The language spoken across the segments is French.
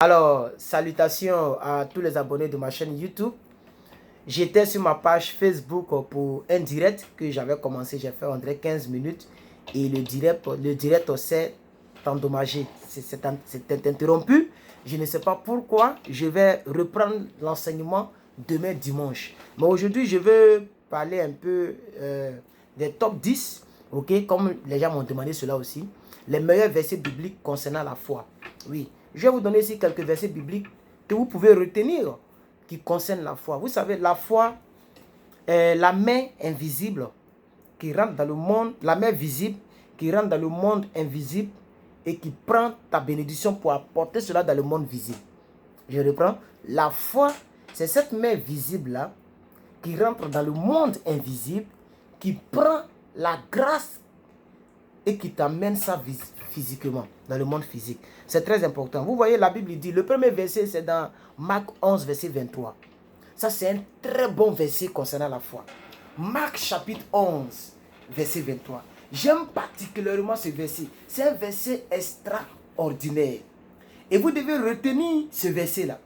Alors, salutations à tous les abonnés de ma chaîne YouTube. J'étais sur ma page Facebook pour un direct que j'avais commencé. J'ai fait en direct 15 minutes et le direct s'est endommagé. C'est interrompu. Je ne sais pas pourquoi. Je vais reprendre l'enseignement demain dimanche. Mais aujourd'hui, je veux parler un peu des top 10, ok, comme les gens m'ont demandé cela aussi. Les meilleurs versets bibliques concernant la foi. Oui. Je vais vous donner ici quelques versets bibliques que vous pouvez retenir qui concernent la foi. Vous savez, la foi est la main invisible qui rentre dans le monde, la main visible qui rentre dans le monde invisible et qui prend ta bénédiction pour apporter cela dans le monde visible. Je reprends. La foi, c'est cette main visible-là qui rentre dans le monde invisible, qui prend la grâce et qui t'amène ça physiquement, dans le monde physique. C'est très important. Vous voyez, la Bible dit, le premier verset, c'est dans Marc 11, verset 23. Ça, c'est un très bon verset concernant la foi. Marc chapitre 11, verset 23. J'aime particulièrement ce verset. C'est un verset extraordinaire. Et vous devez retenir ce verset-là.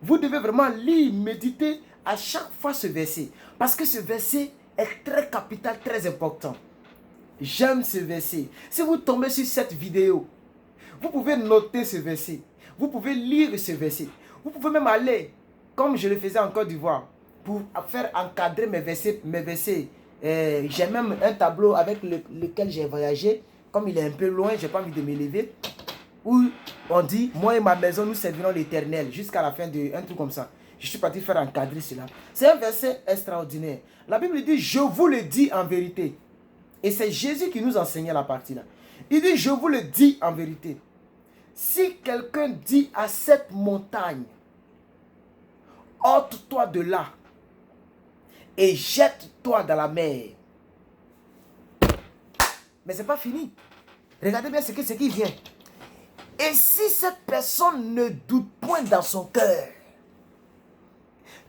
Vous devez vraiment lire, méditer à chaque fois ce verset. Parce que ce verset est très capital, très important. J'aime ce verset. Si vous tombez sur cette vidéo, vous pouvez noter ce verset. Vous pouvez lire ce verset. Vous pouvez même aller, comme je le faisais en Côte d'Ivoire, pour faire encadrer mes versets. J'ai même un tableau avec lequel j'ai voyagé. Comme il est un peu loin, je n'ai pas envie de m'élever. Où on dit, moi et ma maison, nous servirons l'Éternel jusqu'à la fin de un truc comme ça. Je suis parti faire encadrer cela. C'est un verset extraordinaire. La Bible dit, je vous le dis en vérité. Et c'est Jésus qui nous enseignait la partie là. Il dit, je vous le dis en vérité. Si quelqu'un dit à cette montagne, ôte-toi de là et jette-toi dans la mer. Mais ce n'est pas fini. Regardez bien ce qui vient. Et si cette personne ne doute point dans son cœur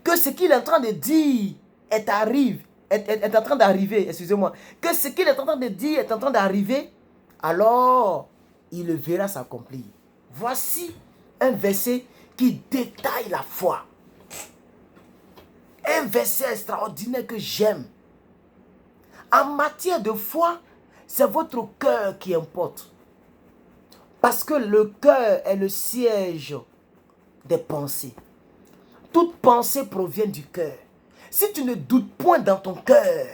que ce qu'il est en train de dire est en train d'arriver, excusez-moi, que ce qu'il est en train de dire est en train d'arriver, alors il le verra s'accomplir. Voici un verset qui détaille la foi. Un verset extraordinaire que j'aime. En matière de foi, c'est votre cœur qui importe. Parce que le cœur est le siège des pensées. Toute pensée provient du cœur. Si tu ne doutes point dans ton cœur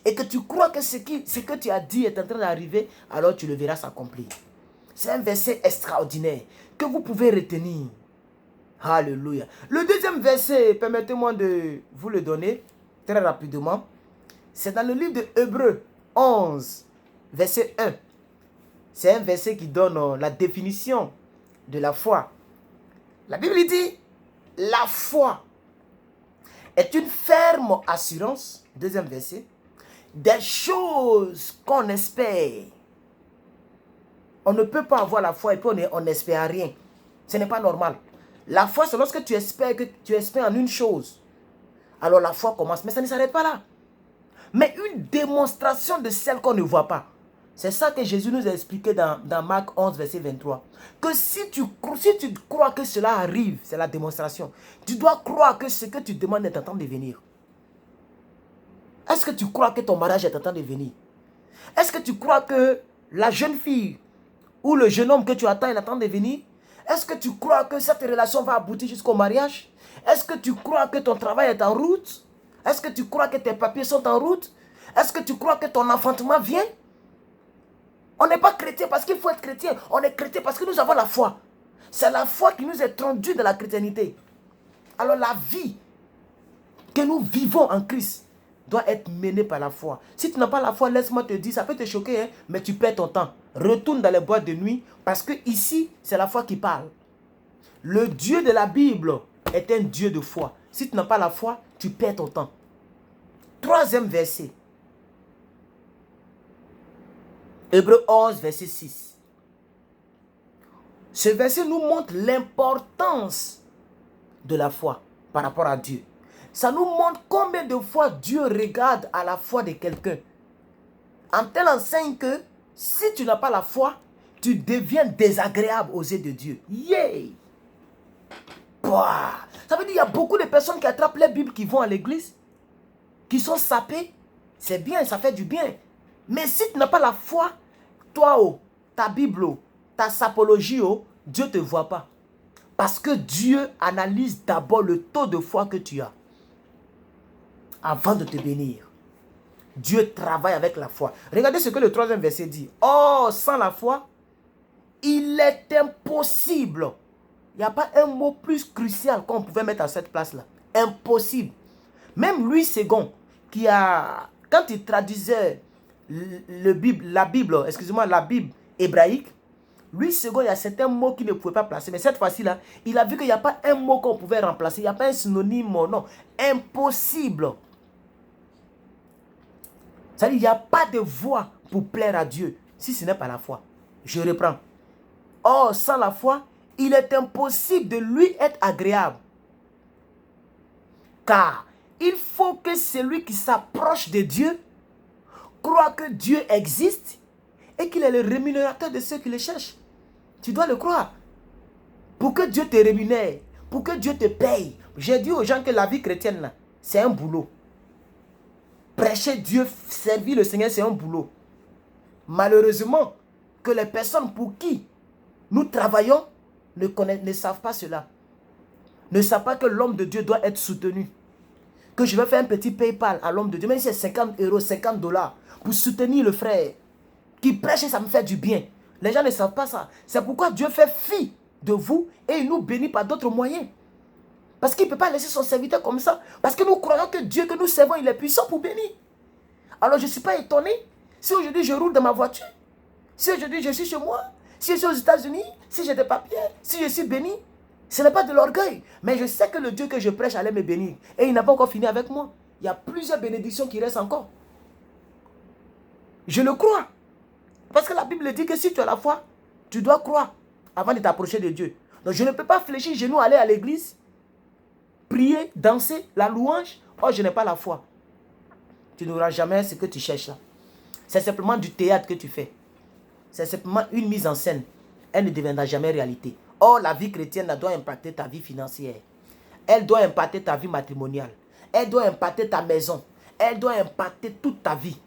et que tu crois que ce que tu as dit est en train d'arriver, alors tu le verras s'accomplir. C'est un verset extraordinaire que vous pouvez retenir. Alléluia. Le deuxième verset, permettez-moi de vous le donner très rapidement. C'est dans le livre de Hébreux 11, verset 1. C'est un verset qui donne la définition de la foi. La Bible dit, la foi est une ferme assurance, deuxième verset, des choses qu'on espère. On ne peut pas avoir la foi et puis on n'espère rien. Ce n'est pas normal. La foi, c'est lorsque tu espères en une chose. Alors la foi commence. Mais ça ne s'arrête pas là. Mais une démonstration de celle qu'on ne voit pas. C'est ça que Jésus nous a expliqué dans Marc 11, verset 23. Que si tu crois que cela arrive, c'est la démonstration. Tu dois croire que ce que tu demandes est en train de venir. Est-ce que tu crois que ton mariage est en train de venir? Est-ce que tu crois que la jeune fille ou le jeune homme que tu attends est en train de venir? Est-ce que tu crois que cette relation va aboutir jusqu'au mariage? Est-ce que tu crois que ton travail est en route? Est-ce que tu crois que tes papiers sont en route? Est-ce que tu crois que ton enfantement vient? On n'est pas chrétien parce qu'il faut être chrétien. On est chrétien parce que nous avons la foi. C'est la foi qui nous est introduite dans la chrétienté. Alors la vie que nous vivons en Christ doit être menée par la foi. Si tu n'as pas la foi, laisse-moi te dire, ça peut te choquer, hein, mais tu perds ton temps. Retourne dans les boîtes de nuit parce que ici, c'est la foi qui parle. Le Dieu de la Bible est un Dieu de foi. Si tu n'as pas la foi, tu perds ton temps. Troisième verset. Hébreux 11, verset 6. Ce verset nous montre l'importance de la foi par rapport à Dieu. Ça nous montre combien de fois Dieu regarde à la foi de quelqu'un. En telle enseigne que si tu n'as pas la foi, tu deviens désagréable aux yeux de Dieu. Yeah! Quoi? Ça veut dire qu'il y a beaucoup de personnes qui attrapent les Bibles, qui vont à l'église, qui sont sapées. C'est bien, ça fait du bien. Mais si tu n'as pas la foi, toi, ta Bible, ta sapologie, Dieu ne te voit pas. Parce que Dieu analyse d'abord le taux de foi que tu as avant de te bénir. Dieu travaille avec la foi. Regardez ce que le 3e verset dit. Oh, sans la foi, il est impossible. Il n'y a pas un mot plus crucial qu'on pouvait mettre à cette place-là. Impossible. Même Louis II, quand il traduisait la Bible hébraïque, Louis II, il y a certains mots qu'il ne pouvait pas placer. Mais cette fois-ci-là, il a vu qu'il n'y a pas un mot qu'on pouvait remplacer. Il n'y a pas un synonyme, non. Impossible. C'est-à-dire, il n'y a pas de voie pour plaire à Dieu si ce n'est pas la foi. Je reprends. Or, sans la foi, il est impossible de lui être agréable. Car il faut que celui qui s'approche de Dieu croit que Dieu existe et qu'il est le rémunérateur de ceux qui le cherchent. Tu dois le croire. Pour que Dieu te rémunère, pour que Dieu te paye. J'ai dit aux gens que la vie chrétienne, c'est un boulot. Prêcher Dieu, servir le Seigneur, c'est un boulot. Malheureusement, que les personnes pour qui nous travaillons ne savent pas cela. Ne savent pas que l'homme de Dieu doit être soutenu. Que je vais faire un petit PayPal à l'homme de Dieu, même si c'est 50 €, 50 $, pour soutenir le frère qui prêche et ça me fait du bien. Les gens ne savent pas ça. C'est pourquoi Dieu fait fi de vous et il nous bénit par d'autres moyens. Parce qu'il ne peut pas laisser son serviteur comme ça. Parce que nous croyons que Dieu que nous servons, il est puissant pour bénir. Alors je ne suis pas étonné si aujourd'hui je roule dans ma voiture, si aujourd'hui je suis chez moi, si je suis aux États-Unis, si j'ai des papiers, si je suis béni. Ce n'est pas de l'orgueil, mais je sais que le Dieu que je prêche allait me bénir. Et il n'a pas encore fini avec moi. Il y a plusieurs bénédictions qui restent encore. Je le crois. Parce que la Bible dit que si tu as la foi, tu dois croire avant de t'approcher de Dieu. Donc je ne peux pas fléchir genoux, aller à l'église, prier, danser, la louange. Oh, je n'ai pas la foi. Tu n'auras jamais ce que tu cherches là. C'est simplement du théâtre que tu fais. C'est simplement une mise en scène. Elle ne deviendra jamais réalité. Or, la vie chrétienne doit impacter ta vie financière. Elle doit impacter ta vie matrimoniale. Elle doit impacter ta maison. Elle doit impacter toute ta vie.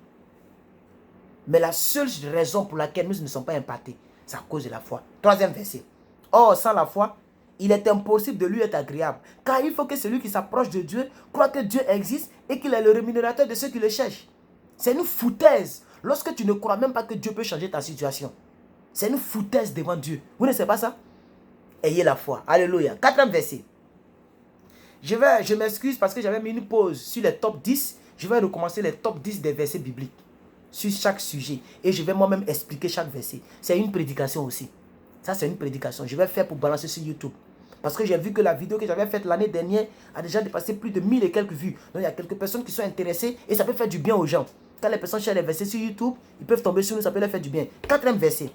Mais la seule raison pour laquelle nous ne sommes pas impactés, c'est à cause de la foi. 3e verset. Or, sans la foi, il est impossible de lui être agréable. Car il faut que celui qui s'approche de Dieu croit que Dieu existe et qu'il est le rémunérateur de ceux qui le cherchent. C'est une foutaise lorsque tu ne crois même pas que Dieu peut changer ta situation. C'est une foutaise devant Dieu. Vous ne savez pas ça? Ayez la foi. Alléluia. 4e verset. Je m'excuse parce que j'avais mis une pause sur les top 10. Je vais recommencer les top 10 des versets bibliques sur chaque sujet. Et je vais moi-même expliquer chaque verset. C'est une prédication aussi. Ça, c'est une prédication. Je vais faire pour balancer sur YouTube. Parce que j'ai vu que la vidéo que j'avais faite l'année dernière a déjà dépassé plus de 1000 et quelques vues. Donc, il y a quelques personnes qui sont intéressées et ça peut faire du bien aux gens. Quand les personnes cherchent les versets sur YouTube, ils peuvent tomber sur nous, ça peut leur faire du bien. 4e verset.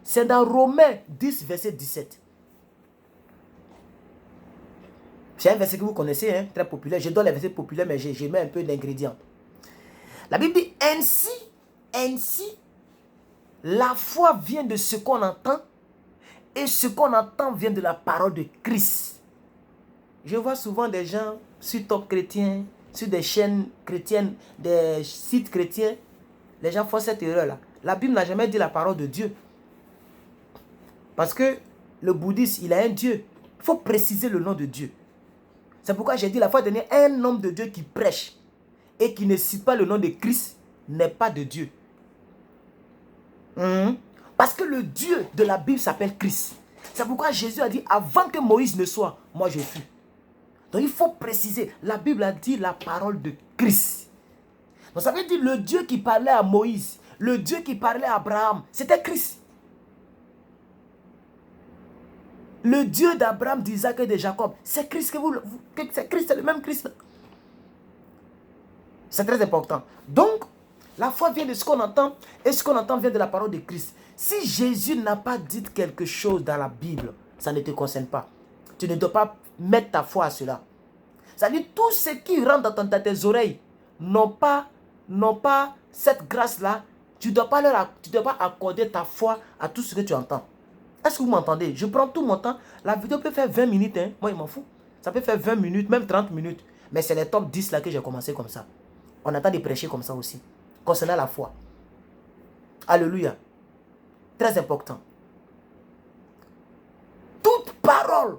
C'est dans Romains 10, verset 17. C'est un verset que vous connaissez, hein, très populaire. Je donne les versets populaires, mais je mets un peu d'ingrédients. La Bible dit, ainsi, la foi vient de ce qu'on entend, et ce qu'on entend vient de la parole de Christ. Je vois souvent des gens sur Top Chrétien, sur des chaînes chrétiennes, des sites chrétiens, les gens font cette erreur-là. La Bible n'a jamais dit la parole de Dieu. Parce que le bouddhisme, il a un Dieu. Il faut préciser le nom de Dieu. C'est pourquoi j'ai dit la fois dernière, un homme de Dieu qui prêche et qui ne cite pas le nom de Christ n'est pas de Dieu. Parce que le Dieu de la Bible s'appelle Christ. C'est pourquoi Jésus a dit, avant que Moïse ne soit, moi je fus. Donc il faut préciser, la Bible a dit la parole de Christ. Donc ça veut dire le Dieu qui parlait à Moïse, le Dieu qui parlait à Abraham, c'était Christ. Le Dieu d'Abraham, d'Isaac et de Jacob, c'est Christ c'est Christ, c'est le même Christ. C'est très important. Donc, la foi vient de ce qu'on entend, et ce qu'on entend vient de la parole de Christ. Si Jésus n'a pas dit quelque chose dans la Bible, ça ne te concerne pas. Tu ne dois pas mettre ta foi à cela. C'est-à-dire, tous ceux qui rentrent dans tes oreilles n'ont pas cette grâce-là. Tu ne dois pas accorder ta foi à tout ce que tu entends. Est-ce que vous m'entendez? Je prends tout mon temps. La vidéo peut faire 20 minutes. Hein. Moi, il m'en fout. Ça peut faire 20 minutes, même 30 minutes. Mais c'est les top 10 là que j'ai commencé comme ça. On attend de prêcher comme ça aussi. Concernant la foi. Alléluia. Très important. Toute parole,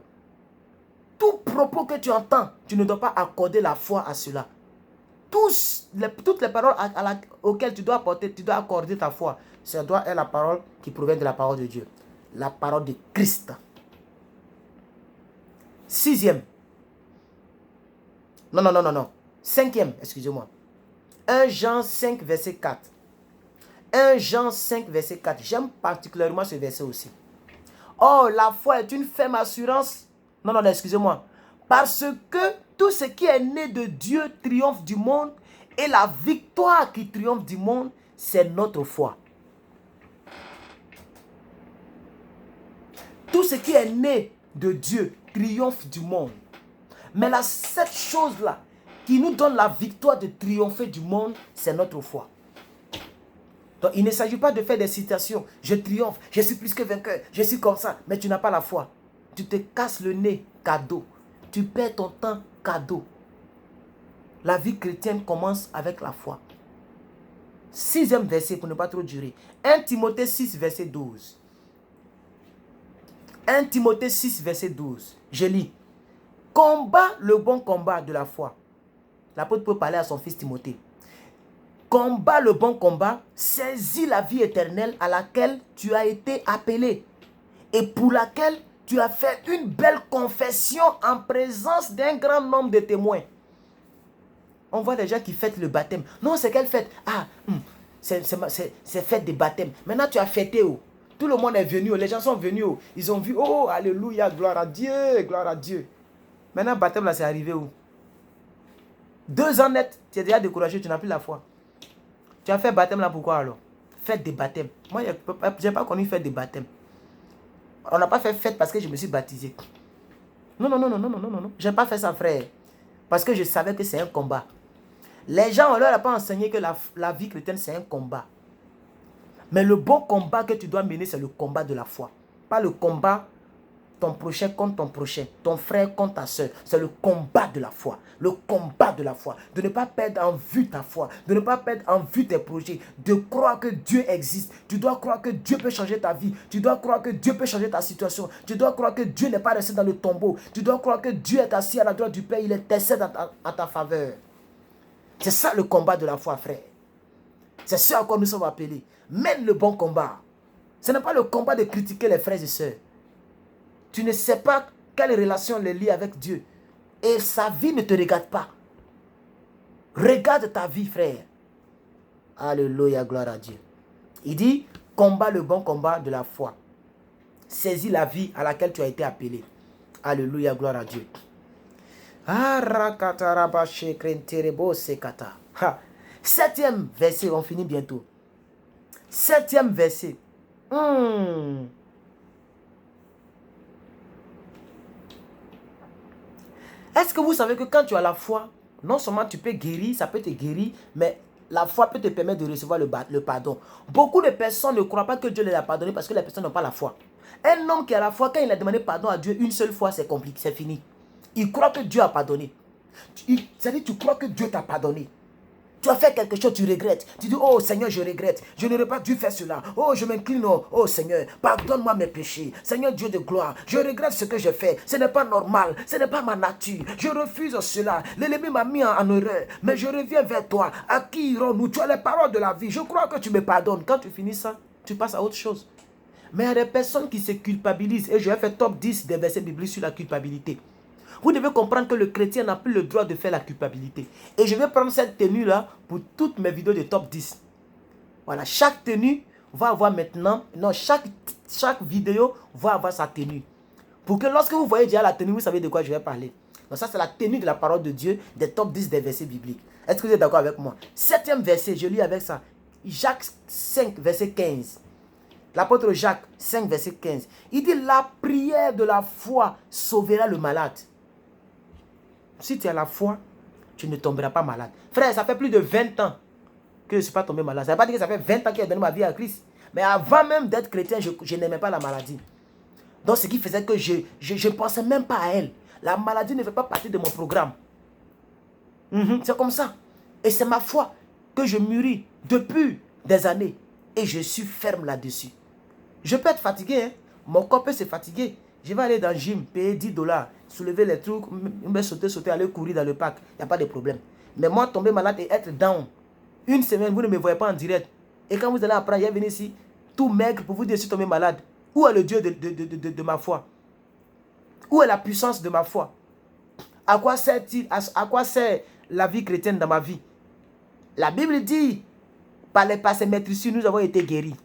tout propos que tu entends, tu ne dois pas accorder la foi à cela. Toutes les paroles auxquelles tu dois accorder ta foi, ça doit être la parole qui provient de la parole de Dieu. La parole de Christ. 6e. Non. 5e, excusez-moi. 1 Jean 5, verset 4. 1 Jean 5, verset 4. J'aime particulièrement ce verset aussi. Oh, la foi est une ferme assurance. Non, excusez-moi. Parce que tout ce qui est né de Dieu triomphe du monde. Et la victoire qui triomphe du monde, c'est notre foi. Tout ce qui est né de Dieu triomphe du monde. Mais cette chose-là qui nous donne la victoire de triompher du monde, c'est notre foi. Donc il ne s'agit pas de faire des citations. Je triomphe, je suis plus que vainqueur, je suis comme ça. Mais tu n'as pas la foi. Tu te casses le nez, cadeau. Tu perds ton temps, cadeau. La vie chrétienne commence avec la foi. 6e verset pour ne pas trop durer. 1 Timothée 6, verset 12. 1 Timothée 6, verset 12. Je lis. Combat le bon combat de la foi. L'apôtre peut parler à son fils Timothée. Combat le bon combat, saisis la vie éternelle à laquelle tu as été appelé et pour laquelle tu as fait une belle confession en présence d'un grand nombre de témoins. On voit des gens qui fêtent le baptême. Non, c'est quelle fête? C'est fête de baptême. Maintenant, tu as fêté où? Tout le monde est venu, les gens sont venus. Ils ont vu, oh, alléluia, gloire à Dieu, gloire à Dieu. Maintenant, le baptême, là, c'est arrivé où? 2 ans net, tu es déjà découragé, tu n'as plus la foi. Tu as fait baptême là, pourquoi alors? Fête de baptême. Moi, je n'ai pas connu fête de baptême. On n'a pas fait fête parce que je me suis baptisé. Non. Je n'ai pas fait ça, frère. Parce que je savais que c'est un combat. Les gens, on leur a pas enseigné que la vie chrétienne, c'est un combat. Mais le bon combat que tu dois mener, c'est le combat de la foi. Pas le combat, ton prochain contre ton prochain, ton frère contre ta soeur. C'est le combat de la foi. Le combat de la foi. De ne pas perdre en vue ta foi. De ne pas perdre en vue tes projets. De croire que Dieu existe. Tu dois croire que Dieu peut changer ta vie. Tu dois croire que Dieu peut changer ta situation. Tu dois croire que Dieu n'est pas resté dans le tombeau. Tu dois croire que Dieu est assis à la droite du Père. Il intercède à ta faveur. C'est ça le combat de la foi, frère. C'est ce à quoi nous sommes appelés. Mène le bon combat. Ce n'est pas le combat de critiquer les frères et sœurs. Tu ne sais pas quelle relation les lie avec Dieu. Et sa vie ne te regarde pas. Regarde ta vie, frère. Alléluia, gloire à Dieu. Il dit, combat le bon combat de la foi. Saisis la vie à laquelle tu as été appelé. Alléluia, gloire à Dieu. 7e verset, on finit bientôt. 7e verset. Est-ce que vous savez que quand tu as la foi, non seulement tu peux guérir, ça peut te guérir, mais la foi peut te permettre de recevoir le pardon. Beaucoup de personnes ne croient pas que Dieu les a pardonnés parce que les personnes n'ont pas la foi. Un homme qui a la foi, quand il a demandé pardon à Dieu une seule fois, c'est compliqué, c'est fini. Il croit que Dieu a pardonné. C'est-à-dire tu crois que Dieu t'a pardonné. Tu as fait quelque chose, tu regrettes. Tu dis, oh Seigneur, je regrette. Je n'aurais pas dû faire cela. Oh, je m'incline. Oh Seigneur, pardonne-moi mes péchés. Seigneur Dieu de gloire, je regrette ce que j'ai fait. Ce n'est pas normal. Ce n'est pas ma nature. Je refuse cela. L'ennemi m'a mis en erreur. Mais je reviens vers toi. À qui irons-nous? Tu as les paroles de la vie. Je crois que tu me pardonnes. Quand tu finis ça, tu passes à autre chose. Mais il y a des personnes qui se culpabilisent. Et je vais faire top 10 des versets bibliques sur la culpabilité. Vous devez comprendre que le chrétien n'a plus le droit de faire la culpabilité. Et je vais prendre cette tenue-là pour toutes mes vidéos de top 10. Voilà, chaque tenue va avoir maintenant... Non, chaque vidéo va avoir sa tenue. Pour que lorsque vous voyez déjà la tenue, vous savez de quoi je vais parler. Donc ça, c'est la tenue de la parole de Dieu, des top 10 des versets bibliques. Est-ce que vous êtes d'accord avec moi? 7e verset, je lis avec ça. Jacques 5, verset 15. L'apôtre Jacques 5, verset 15. Il dit, la prière de la foi sauvera le malade. Si tu as la foi, tu ne tomberas pas malade. Frère, ça fait plus de 20 ans que je ne suis pas tombé malade. Ça ne veut pas dire que ça fait 20 ans que j'ai donné ma vie à Christ. Mais avant même d'être chrétien, je n'aimais pas la maladie. Donc, ce qui faisait que je ne pensais même pas à elle. La maladie ne fait pas partie de mon programme. C'est comme ça. Et c'est ma foi que je mûris depuis des années. Et je suis ferme là-dessus. Je peux être fatigué. Hein? Mon corps peut se fatiguer. Je vais aller dans le gym, payer $10, soulever les trucs, me sauter, aller courir dans le parc. Il n'y a pas de problème. Mais moi, tomber malade et être down, une semaine, vous ne me voyez pas en direct. Et quand vous allez apprendre, il y a venir ici, tout maigre pour vous dire que je suis tombé malade. Où est le Dieu de ma foi? Où est la puissance de ma foi? À quoi sert-il? À quoi sert la vie chrétienne dans ma vie? La Bible dit, par ses maîtrises, nous avons été guéris.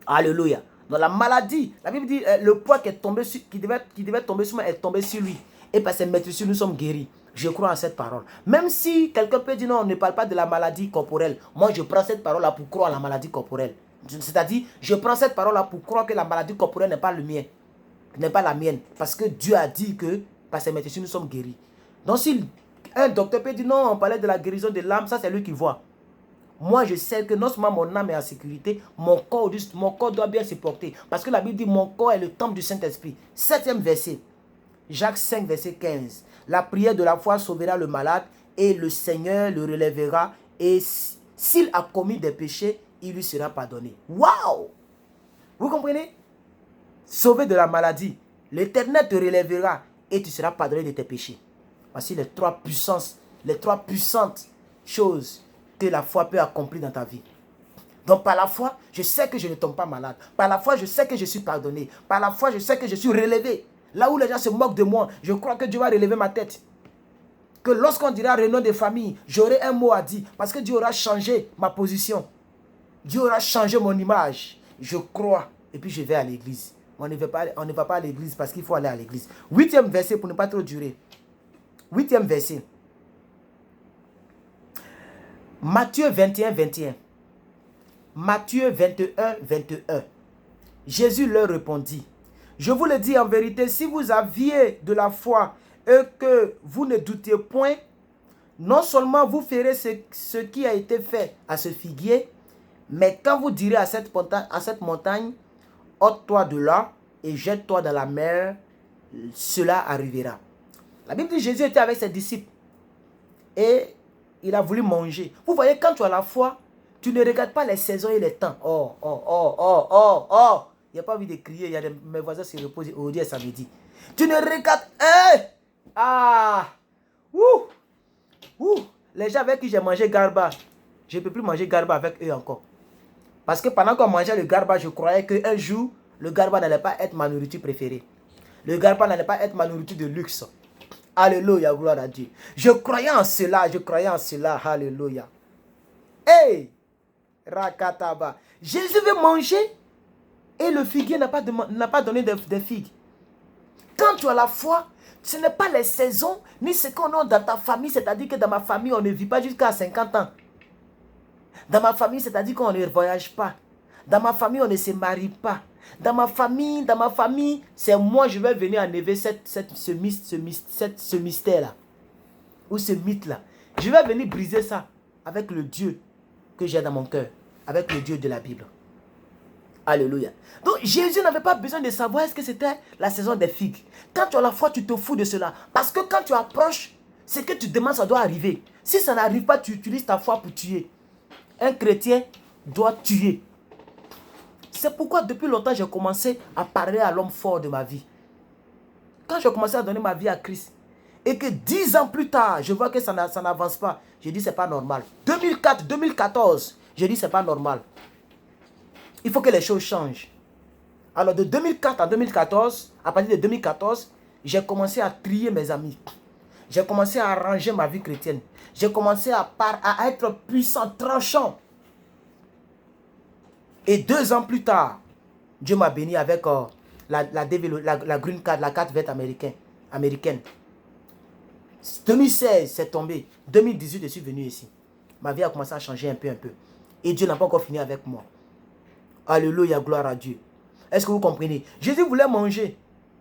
Alléluia. Dans la maladie, la Bible dit, le poids qui devait tomber sur moi est tombé sur lui. Et par ses maîtrises, nous sommes guéris. Je crois en cette parole. Même si quelqu'un peut dire non, on ne parle pas de la maladie corporelle. Moi, je prends cette parole-là pour croire à la maladie corporelle. C'est-à-dire, je prends cette parole-là pour croire que la maladie corporelle n'est pas le mien. N'est pas la mienne. Parce que Dieu a dit que par ses maîtrises, nous sommes guéris. Donc, si un docteur peut dire non, on parlait de la guérison de l'âme, ça c'est lui qui voit. Moi, je sais que non seulement mon âme est en sécurité, mon corps doit bien se porter. Parce que la Bible dit, mon corps est le temple du Saint-Esprit. 7e verset. Jacques 5, verset 15. La prière de la foi sauvera le malade et le Seigneur le relèvera. Et s'il a commis des péchés, il lui sera pardonné. Waouh! Vous comprenez? Sauvé de la maladie. L'Éternel te relèvera et tu seras pardonné de tes péchés. Voici les trois puissantes choses que la foi peut accomplir dans ta vie. Donc par la foi, je sais que je ne tombe pas malade. Par la foi, je sais que je suis pardonné. Par la foi, je sais que je suis relevé. Là où les gens se moquent de moi, je crois que Dieu va relever ma tête. Que lorsqu'on dira réunion de famille, j'aurai un mot à dire. Parce que Dieu aura changé ma position. Dieu aura changé mon image. Je crois. Et puis je vais à l'église. On ne va pas à l'église parce qu'il faut aller à l'église. 8e verset pour ne pas trop durer. 8e verset. Matthieu 21, 21. Matthieu 21, 21. Jésus leur répondit, je vous le dis en vérité, si vous aviez de la foi et que vous ne doutiez point, non seulement vous ferez ce qui a été fait à ce figuier, mais quand vous direz à cette montagne, ôte-toi de là et jette-toi dans la mer, cela arrivera. La Bible dit que Jésus était avec ses disciples et il a voulu manger. Vous voyez, quand tu as la foi, tu ne regardes pas les saisons et les temps. Oh. Il n'y a pas envie de crier. Mes voisins se reposent aujourd'hui et samedi. Tu ne regardes... Les gens avec qui j'ai mangé garba, je ne peux plus manger garba avec eux encore. Parce que pendant qu'on mangeait le garba, je croyais qu'un jour, le garba n'allait pas être ma nourriture préférée. Le garba n'allait pas être ma nourriture de luxe. Alléluia, gloire à Dieu. Je croyais en cela. Alléluia. Hey! Rakataba. Jésus veut manger et le figuier n'a pas donné de figues. Quand tu as la foi, ce n'est pas les saisons ni ce qu'on a dans ta famille. C'est-à-dire que dans ma famille, on ne vit pas jusqu'à 50 ans. Dans ma famille, c'est-à-dire qu'on ne voyage pas. Dans ma famille, on ne se marie pas. Dans ma famille, c'est moi, je vais venir enlever ce mystère-là. Ou ce mythe-là. Je vais venir briser ça avec le Dieu que j'ai dans mon cœur. Avec le Dieu de la Bible. Alléluia. Donc Jésus n'avait pas besoin de savoir est-ce que c'était la saison des figues. Quand tu as la foi, tu te fous de cela. Parce que quand tu approches, ce que tu demandes, ça doit arriver. Si ça n'arrive pas, tu utilises ta foi pour tuer. Un chrétien doit tuer. C'est pourquoi depuis longtemps, j'ai commencé à parler à l'homme fort de ma vie. Quand j'ai commencé à donner ma vie à Christ, et que 10 ans plus tard, je vois que ça n'avance pas, je dis c'est pas normal. 2004, 2014, je dis c'est pas normal. Il faut que les choses changent. Alors de 2004 à 2014, à partir de 2014, j'ai commencé à trier mes amis. J'ai commencé à arranger ma vie chrétienne. J'ai commencé à être puissant, tranchant. Et 2 ans plus tard, Dieu m'a béni avec la green card, la carte verte américaine. 2016, c'est tombé. 2018, je suis venu ici. Ma vie a commencé à changer un peu. Et Dieu n'a pas encore fini avec moi. Alléluia, gloire à Dieu. Est-ce que vous comprenez? Jésus voulait manger.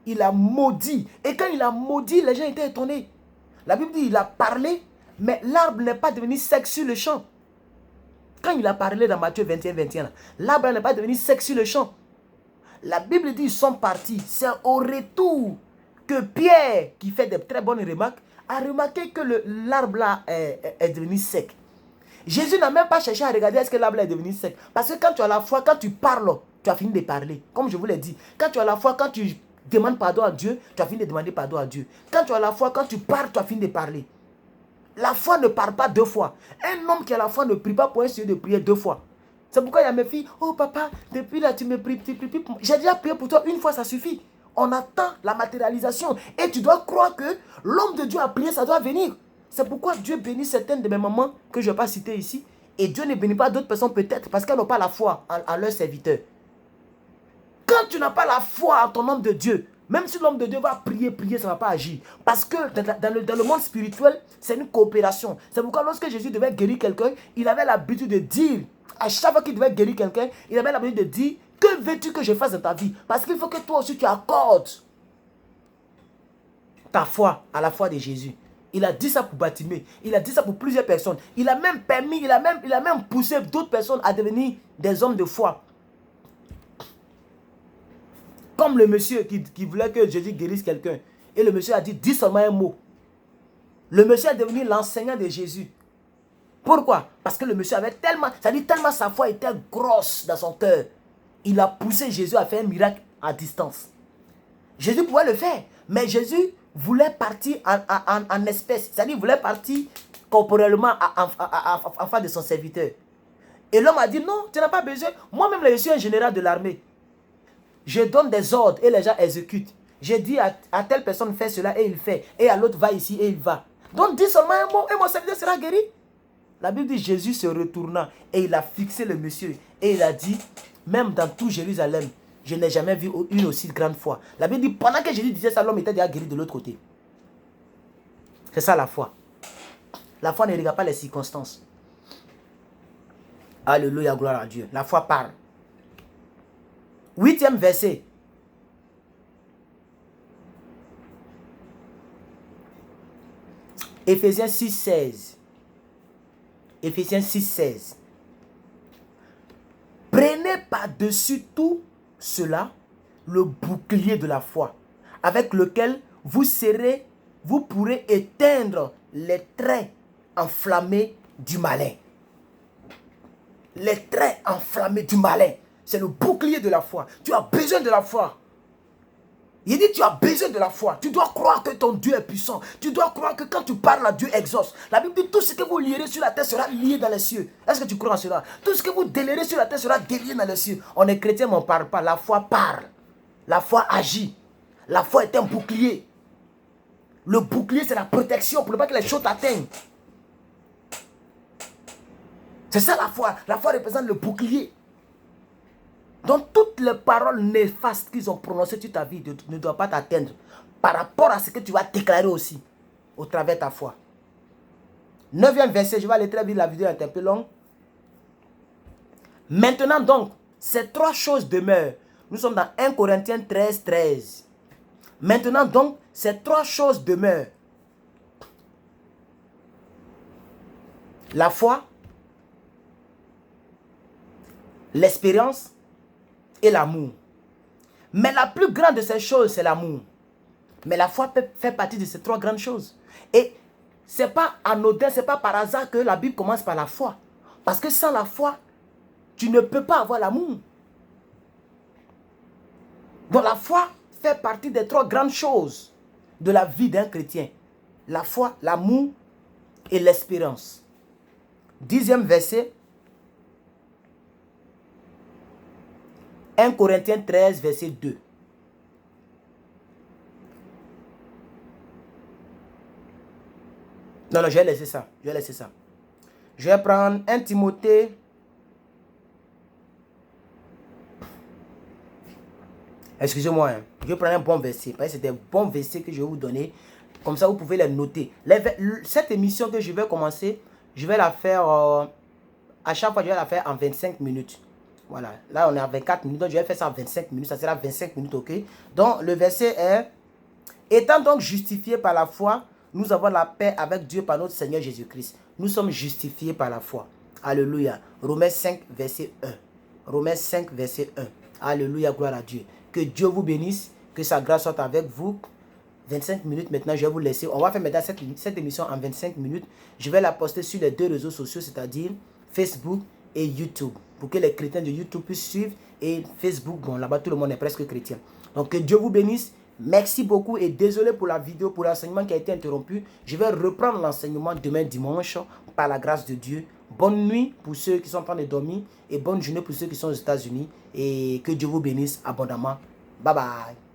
Il a maudit. Et quand il a maudit, les gens étaient étonnés. La Bible dit, il a parlé, mais l'arbre n'est pas devenu sec sur le champ. Quand il a parlé dans Matthieu 21, 21, l'arbre n'est pas devenu sec sur le champ. La Bible dit ils sont partis. C'est au retour que Pierre, qui fait des très bonnes remarques, a remarqué que l'arbre là est devenu sec. Jésus n'a même pas cherché à regarder est-ce que l'arbre est devenu sec. Parce que quand tu as la foi, quand tu parles, tu as fini de parler. Comme je vous l'ai dit, quand tu as la foi, quand tu demandes pardon à Dieu, tu as fini de demander pardon à Dieu. Quand tu as la foi, quand tu parles, tu as fini de parler. La foi ne parle pas deux fois. Un homme qui a la foi ne prie pas pour essayer de prier deux fois. C'est pourquoi il y a mes filles, oh papa, depuis là tu me pries, tu pries. J'ai déjà prié pour toi une fois, ça suffit. On attend la matérialisation. Et tu dois croire que l'homme de Dieu a prié, ça doit venir. C'est pourquoi Dieu bénit certaines de mes mamans que je ne vais pas citer ici. Et Dieu ne bénit pas d'autres personnes peut-être parce qu'elles n'ont pas la foi en leur serviteur. Quand tu n'as pas la foi en ton homme de Dieu, même si l'homme de Dieu va prier, ça ne va pas agir. Parce que dans le monde spirituel, c'est une coopération. C'est pourquoi lorsque Jésus devait guérir quelqu'un, il avait l'habitude de dire, à chaque fois qu'il devait guérir quelqu'un, il avait l'habitude de dire, que veux-tu que je fasse dans ta vie? Parce qu'il faut que toi aussi tu accordes ta foi à la foi de Jésus. Il a dit ça pour Bartimée. Il a dit ça pour plusieurs personnes. Il a même permis, il a même poussé d'autres personnes à devenir des hommes de foi. Comme le monsieur qui voulait que Jésus guérisse quelqu'un. Et le monsieur a dit, dis seulement un mot. Le monsieur est devenu l'enseignant de Jésus. Pourquoi? Parce que le monsieur avait tellement, c'est-à-dire tellement sa foi était grosse dans son cœur. Il a poussé Jésus à faire un miracle à distance. Jésus pouvait le faire. Mais Jésus voulait partir en espèce. C'est-à-dire il voulait partir corporellement en face de son serviteur. Et l'homme a dit, non, tu n'as pas besoin. Moi-même, je suis un général de l'armée. Je donne des ordres et les gens exécutent. J'ai dit à telle personne fais cela et il fait. Et à l'autre va ici et il va. Donc dis seulement un mot et mon serviteur sera guéri. La Bible dit Jésus se retourna et il a fixé le monsieur. Et il a dit, même dans tout Jérusalem, je n'ai jamais vu une aussi grande foi. La Bible dit, pendant que Jésus disait ça, l'homme était déjà guéri de l'autre côté. C'est ça la foi. La foi ne regarde pas les circonstances. Alléluia, gloire à Dieu. La foi parle. 8e verset. Éphésiens 6, 16. Éphésiens 6, 16. Prenez par-dessus tout cela le bouclier de la foi, avec lequel vous pourrez éteindre les traits enflammés du malin. Les traits enflammés du malin. C'est le bouclier de la foi. Tu as besoin de la foi. Il dit tu as besoin de la foi. Tu dois croire que ton Dieu est puissant. Tu dois croire que quand tu parles à Dieu exauce. La Bible dit tout ce que vous lierez sur la terre sera lié dans les cieux. Est-ce que tu crois en cela? Tout ce que vous délierez sur la terre sera délié dans les cieux. On est chrétien mais on ne parle pas. La foi parle. La foi agit. La foi est un bouclier. Le bouclier c'est la protection pour ne pas que les choses t'atteignent. C'est ça la foi. La foi représente le bouclier. Donc toutes les paroles néfastes qu'ils ont prononcées sur ta vie ne doivent pas t'atteindre par rapport à ce que tu vas déclarer aussi au travers de ta foi. 9e verset, je vais aller très vite, la vidéo est un peu longue. Maintenant donc, ces trois choses demeurent. Nous sommes dans 1 Corinthiens 13, 13. Maintenant donc, ces trois choses demeurent. La foi, l'espérance et l'amour. Mais la plus grande de ces choses, c'est l'amour. Mais la foi fait partie de ces trois grandes choses. Et ce n'est pas anodin, ce n'est pas par hasard que la Bible commence par la foi. Parce que sans la foi, tu ne peux pas avoir l'amour. Donc la foi fait partie des trois grandes choses de la vie d'un chrétien. La foi, l'amour et l'espérance. 10e verset. 1 Corinthiens 13, verset 2. Non, je vais laisser ça. Je vais prendre 1 Timothée. Excusez-moi. Je vais prendre un bon verset. Parce que c'est un bon verset que je vais vous donner. Comme ça, vous pouvez les noter. Cette émission que je vais commencer, je vais la faire... à chaque fois, je vais la faire en 25 minutes. Voilà, là on est à 24 minutes, donc je vais faire ça en 25 minutes, ça sera 25 minutes, ok? Donc le verset est, étant donc justifiés par la foi, nous avons la paix avec Dieu par notre Seigneur Jésus-Christ. Nous sommes justifiés par la foi. Alléluia. Romains 5, verset 1. Romains 5, verset 1. Alléluia, gloire à Dieu. Que Dieu vous bénisse, que sa grâce soit avec vous. 25 minutes maintenant, je vais vous laisser. On va faire maintenant cette émission en 25 minutes. Je vais la poster sur les 2 réseaux sociaux, c'est-à-dire Facebook et YouTube. Pour que les chrétiens de YouTube puissent suivre. Et Facebook, bon, là-bas, tout le monde est presque chrétien. Donc, que Dieu vous bénisse. Merci beaucoup et désolé pour la vidéo, pour l'enseignement qui a été interrompu. Je vais reprendre l'enseignement demain dimanche par la grâce de Dieu. Bonne nuit pour ceux qui sont en train de dormir et bonne journée pour ceux qui sont aux États-Unis. Et que Dieu vous bénisse abondamment. Bye bye.